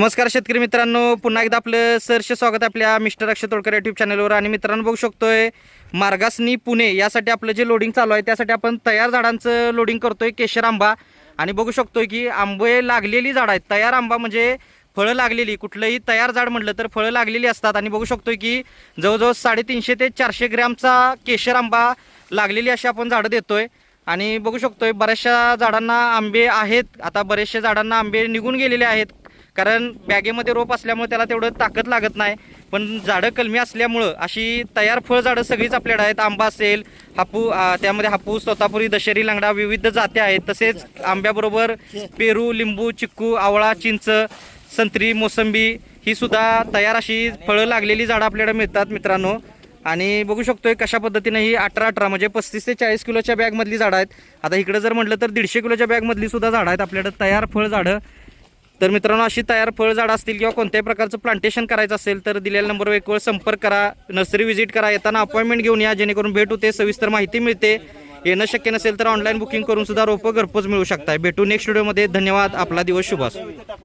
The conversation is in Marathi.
नमस्कार शेतकरी मित्रांनो, पुन्हा एकदा आपलं सहर्ष स्वागत आपल्या मिस्टर अक्षय तोडकर यूट्यूब चॅनलवर। आणि मित्रांनो बघू शकतोय मार्गासनी पुणे यासाठी आपलं जे लोडिंग चालू आहे त्यासाठी आपण तयार झाडांचं लोडिंग करतोय केशर आंबा। आणि बघू शकतोय की आंबे लागलेली झाड आहेत। तयार आंबा म्हणजे फळं लागलेली, कुठलंही तयार झाड म्हटलं तर फळं लागलेली असतात। आणि बघू शकतोय की जवळजवळ 350 ते 400 ग्रॅमचा केशर आंबा लागलेली अशी आपण झाडं देतोय। आणि बघू शकतोय बऱ्याचशा झाडांना आंबे आहेत, आता बरेचशा झाडांना आंबे निघून गेलेले आहेत, कारण बॅगेमध्ये रोप असल्यामुळे त्याला तेवढं ताकद लागत नाही। पण झाडं कलमी असल्यामुळं अशी तयार फळ झाडं सगळीच आपल्याकडे आहेत। आंबा असेल, त्यामध्ये हापूस, तोतापुरी, दशेरी, लंगडा विविध जात्या आहेत। तसेच आंब्याबरोबर पेरू, लिंबू, चिक्कू, आवळा, चिंच, संत्री, मोसंबी ही सुद्धा तयार अशी फळं लागलेली झाडं आपल्याकडे मिळतात मित्रांनो। आणि बघू शकतोय कशा पद्धतीने ही 18-18 म्हणजे 35 ते 40 किलोच्या बॅगमधली झाडं आहेत। आता इकडे जर म्हटलं तर 150 किलोच्या बॅगमधली सुद्धा झाडं आहेत आपल्याकडे तयार फळ झाडं। तर मित्रांनो अशी तयार फळ झाडं असतील किंवा कोणत्याही प्रकारचं प्लांटेशन करायचं असेल तर दिलेल्या नंबरवर एक वेळ संपर्क करा, नर्सरी व्हिजिट करा, येताना अपॉइंटमेंट घेऊन या, जेणेकरून भेट होते, सविस्तर माहिती मिळते। येणं शक्य नसेल तर ऑनलाईन बुकिंग करून सुद्धा रोपं घरपोच मिळू शकताय। भेटू नेक्स्ट व्हिडिओमध्ये। धन्यवाद, आपला दिवस शुभ असो।